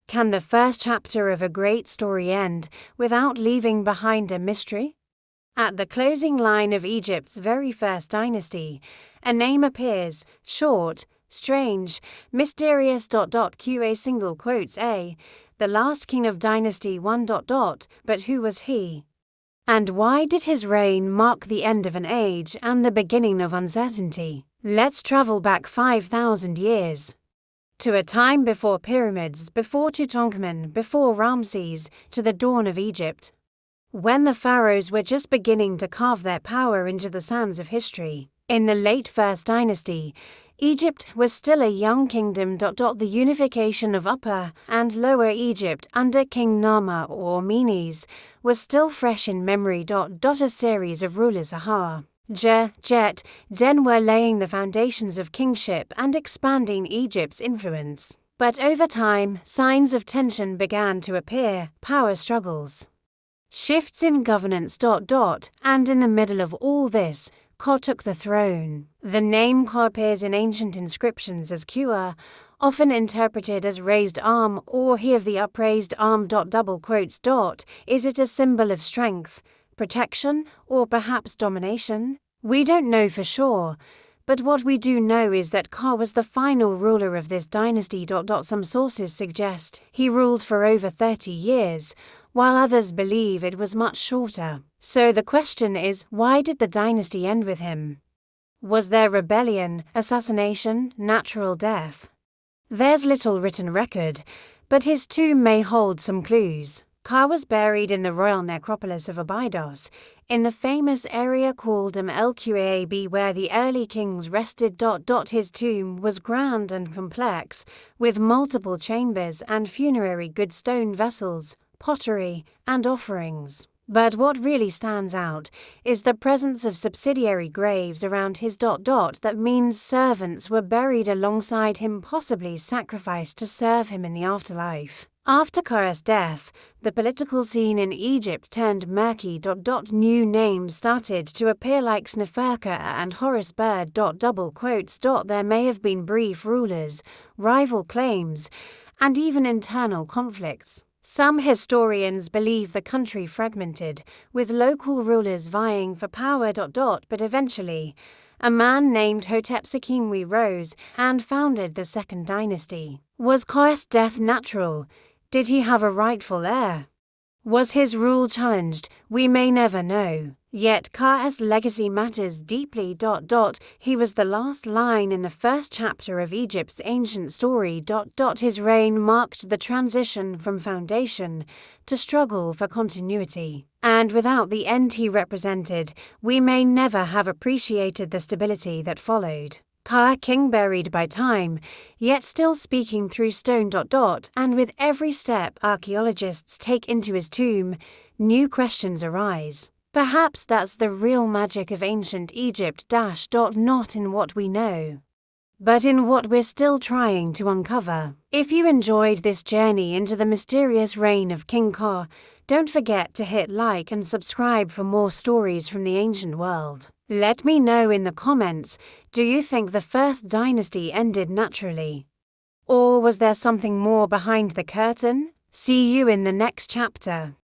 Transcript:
Can the first chapter of a great story end without leaving behind a mystery? At the closing line of Egypt's very first dynasty, a name appears, short, strange, mysterious. Qa single quotes A, the last king of dynasty 1. But who was he? And why did his reign mark the end of an age and the beginning of uncertainty? Let's travel back 5,000 years. To a time before pyramids, before Tutankhamun, before Ramses, to the dawn of Egypt. When the pharaohs were just beginning to carve their power into the sands of history. In the late First Dynasty, Egypt was still a young kingdom. The unification of Upper and Lower Egypt under King Nama or Menes was still fresh in memory. A series of rulers Jet, Den were laying the foundations of kingship and expanding Egypt's influence. But over time, signs of tension began to appear, power struggles. Shifts in governance. And in the middle of all this, Ka took the throne. The name Ka appears in ancient inscriptions as Qa'a, often interpreted as raised arm or he of the upraised arm. Double quotes. Is it a symbol of strength, protection, or perhaps domination? We don't know for sure, but what we do know is that Ka was the final ruler of this dynasty. Some sources suggest he ruled for over 30 years, while others believe it was much shorter. So the question is, why did the dynasty end with him? Was there rebellion, assassination, natural death? There's little written record, but his tomb may hold some clues. Ka was buried in the royal necropolis of Abydos, in the famous area called El Qaab where the early kings rested. His tomb was grand and complex, with multiple chambers and funerary goods, stone vessels, pottery, and offerings. But what really stands out is the presence of subsidiary graves around his. That means servants were buried alongside him, possibly sacrificed to serve him in the afterlife. After Ka'a's death, the political scene in Egypt turned murky. New names started to appear like Sneferka and Horus Bird. Double quotes. There may have been brief rulers, rival claims, and even internal conflicts. Some historians believe the country fragmented, with local rulers vying for power. But eventually, a man named Hotep rose and founded the Second Dynasty. Was Ka'a's death natural? Did he have a rightful heir? Was his rule challenged? We may never know. Yet Ka'a's legacy matters deeply. He was the last line in the first chapter of Egypt's ancient story. His reign marked the transition from foundation to struggle for continuity. And without the end he represented, we may never have appreciated the stability that followed. Qa'a, king buried by time, yet still speaking through stone. And with every step archaeologists take into his tomb, new questions arise. Perhaps that's the real magic of ancient Egypt. Not in what we know, but in what we're still trying to uncover. If you enjoyed this journey into the mysterious reign of King Qa'a, don't forget to hit like and subscribe for more stories from the ancient world. Let me know in the comments, do you think the First Dynasty ended naturally? Or was there something more behind the curtain? See you in the next chapter.